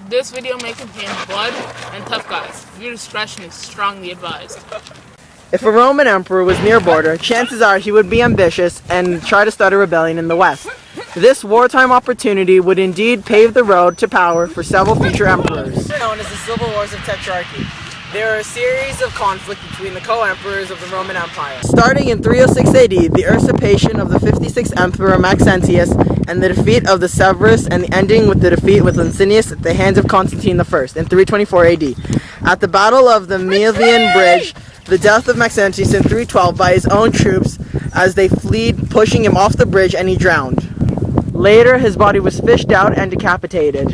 This video may contain blood and tough guys. Viewer discretion is strongly advised. If a Roman emperor was near border, chances are he would be ambitious and try to start a rebellion in the west. This wartime opportunity would indeed pave the road to power for several future emperors. Known as the Civil Wars of Tetrarchy. There are a series of conflict between the co-emperors of the Roman Empire. Starting in 306 AD, the usurpation of the 56th emperor Maxentius and the defeat of the Severus, and ending with the defeat with Licinius at the hands of Constantine I in 324 AD. At the Battle of the Milvian Bridge, the death of Maxentius in 312 by his own troops as they fled, pushing him off the bridge, and he drowned. Later, his body was fished out and decapitated.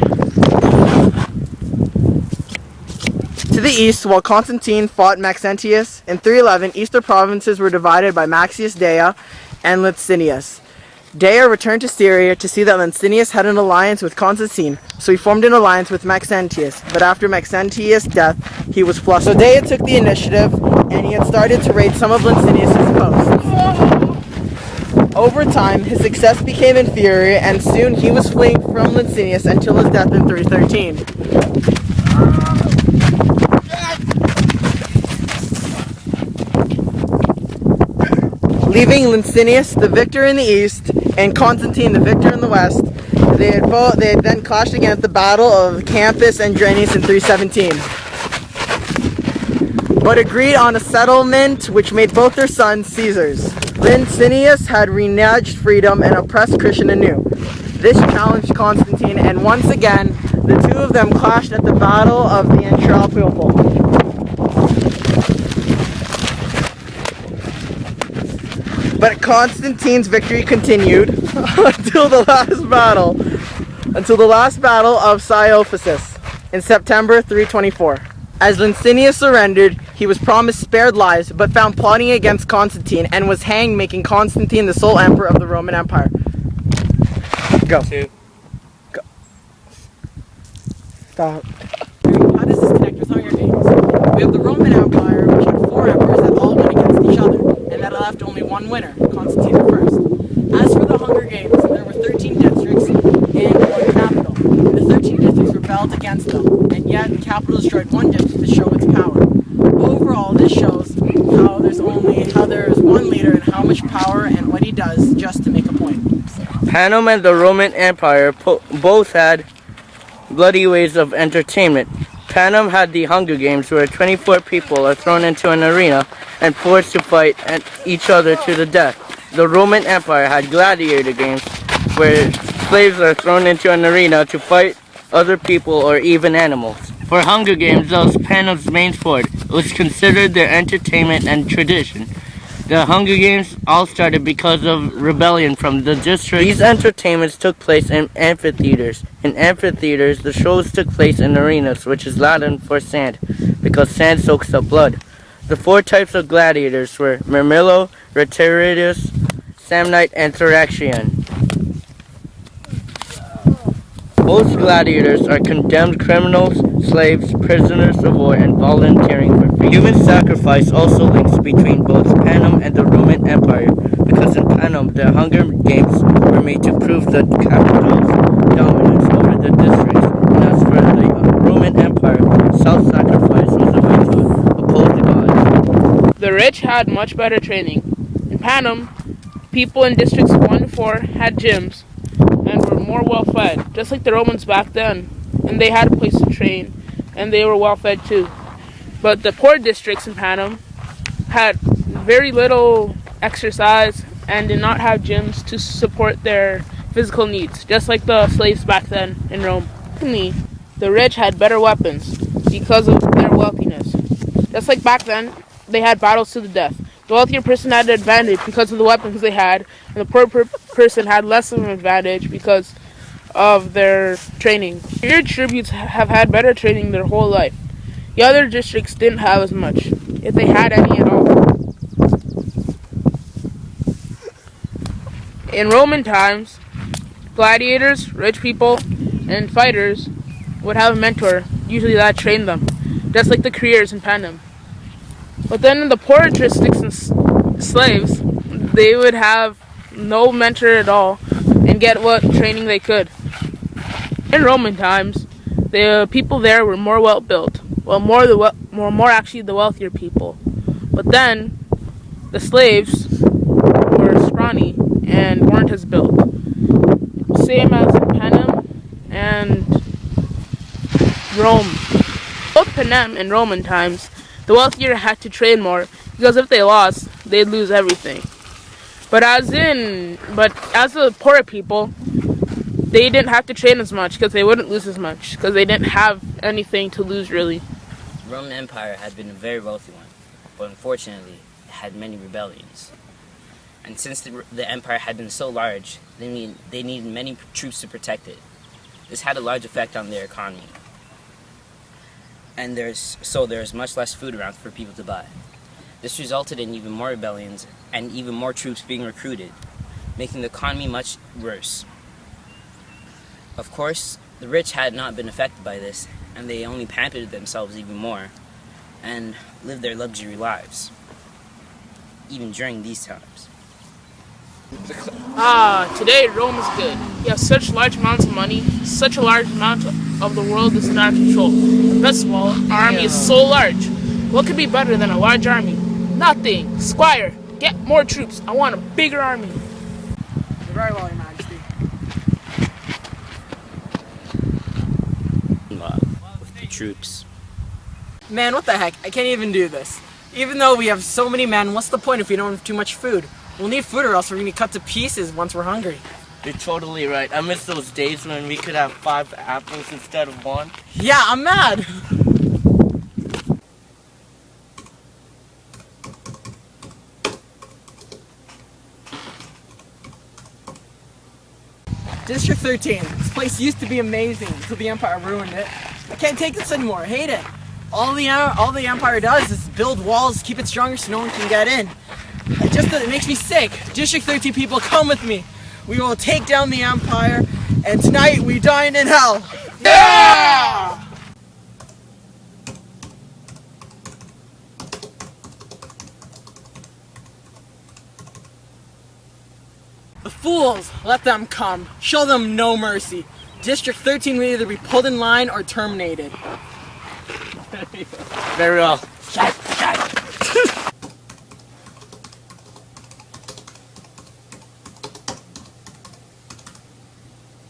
To the east, while Constantine fought Maxentius, in 311, eastern provinces were divided by Maxius Daia and Licinius. Daia returned to Syria to see that Licinius had an alliance with Constantine, so he formed an alliance with Maxentius. But after Maxentius' death, he was flustered. So Daia took the initiative, and he had started to raid some of Licinius' posts. Over time, his success became inferior, and soon he was fleeing from Licinius until his death in 313. Leaving Licinius the victor in the east and Constantine the victor in the west, they had then clashed again at the Battle of Campus and Drenius in 317, but agreed on a settlement which made both their sons Caesars. Licinius had reneged freedom and oppressed Christian anew. This challenged Constantine, and once again the two of them clashed at the Battle of the Intraopulpal. But Constantine's victory continued until the last battle of Siophysus in September 324. As Licinius surrendered, he was promised spared lives, but found plotting against Constantine and was hanged, making Constantine the sole emperor of the Roman Empire. Go. Go. Stop. How does this connect with Hunger Games? We have the Roman Empire, which had 4 emperors that all went against each other, and that left only one winner, Constantine I. As for the Hunger Games, there were 13 districts and one capital. The 13 districts rebelled against them, and yet the capital destroyed one district to show its power. Overall, this shows how there is one leader and how much power and what he does just to make a point. Panem and the Roman Empire both had bloody ways of entertainment. Panem had the Hunger Games, where 24 people are thrown into an arena and forced to fight each other to the death. The Roman Empire had gladiator games, where slaves are thrown into an arena to fight other people or even animals. For Hunger Games, that was Panem's main sport. It was considered their entertainment and tradition. The Hunger Games all started because of rebellion from the district. These entertainments took place in amphitheaters. In amphitheaters, the shows took place in arenas, which is Latin for sand, because sand soaks up blood. The 4 types of gladiators were Mirmillo, Rhetorius, Samnite, and Thracian. Most gladiators are condemned criminals, slaves, prisoners of war, and volunteering for freedom. Human sacrifice also links between both Panem and the Roman Empire, because in Panem the Hunger Games were made to prove the capital's dominance over the districts, and as for the Roman Empire, self-sacrifice was a way to oppose the gods. The rich had much better training. In Panem, people in districts 1 to 4 had gyms and were more well-fed, just like the Romans back then. And they had a place to train, and they were well-fed too. But the poor districts in Panem had very little exercise and did not have gyms to support their physical needs, just like the slaves back then in Rome. The rich had better weapons because of their wealthiness. Just like back then, they had battles to the death. The wealthier person had an advantage because of the weapons they had, and the poor person had less of an advantage because of their training. Your tributes have had better training their whole life. The other districts didn't have as much, if they had any at all. In Roman times, gladiators, rich people, and fighters would have a mentor, usually that trained them, just like the careers in Panem. But then in the poorer districts and slaves, they would have no mentor at all and get what training they could. In Roman times, The people there were more well built. Well, more actually the wealthier people. But then the slaves were scrawny and weren't as built. Same as in Panem and Rome. Both Panem and Roman times, the wealthier had to train more because if they lost, they'd lose everything. But as the poorer people, they didn't have to train as much because they wouldn't lose as much because they didn't have anything to lose really. The Roman Empire had been a very wealthy one, but unfortunately, it had many rebellions. And since the empire had been so large, they needed many troops to protect it. This had a large effect on their economy. And there's much less food around for people to buy. This resulted in even more rebellions and even more troops being recruited, making the economy much worse. Of course, the rich had not been affected by this, and they only pampered themselves even more and lived their luxury lives, even during these times. Today Rome is good. You have such large amounts of money, such a large amount of the world is not control. Best of all, our army is so large. What could be better than a large army? Nothing. Squire, get more troops. I want a bigger army. Very well, Your Majesty. With the troops. Man, what the heck? I can't even do this. Even though we have so many men, what's the point if we don't have too much food? We'll need food or else we're going to be cut to pieces once we're hungry. You're totally right. I miss those days when we could have 5 apples instead of 1. Yeah, I'm mad! District 13. This place used to be amazing until the Empire ruined it. I can't take this anymore. I hate it. All the Empire does is build walls, keep it stronger so no one can get in. It makes me sick. District 13 people, come with me. We will take down the Empire, and tonight we dine in hell. Yeah! The fools, let them come. Show them no mercy. District 13 will either be pulled in line or terminated. Very well.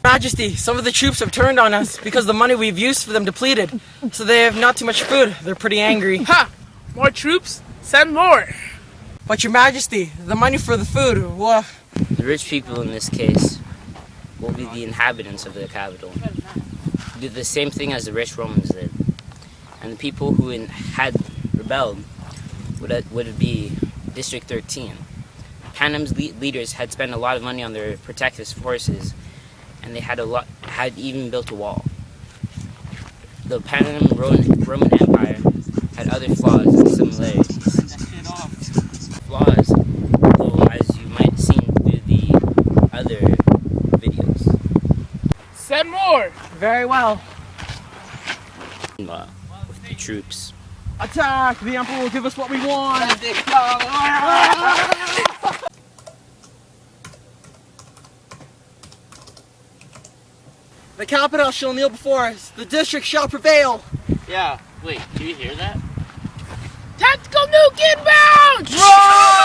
Majesty, some of the troops have turned on us because the money we've used for them depleted. So they have not too much food. They're pretty angry. Ha! More troops? Send more! But Your Majesty, the money for the food, well... The rich people in this case will be the inhabitants of the capital. Do the same thing as the rich Romans did. And the people who had rebelled would be District 13. Panem's leaders had spent a lot of money on their protective forces, and they had even built a wall. The Panem Roman Empire had other flaws and similarities. Flaws, though, as you might have seen through the other videos. Send more! Very well. With the troops. Attack! The Emperor will give us what we want! The capital shall kneel before us. The district shall prevail. Yeah, wait, do you hear that? Tactical nuke inbound! Run!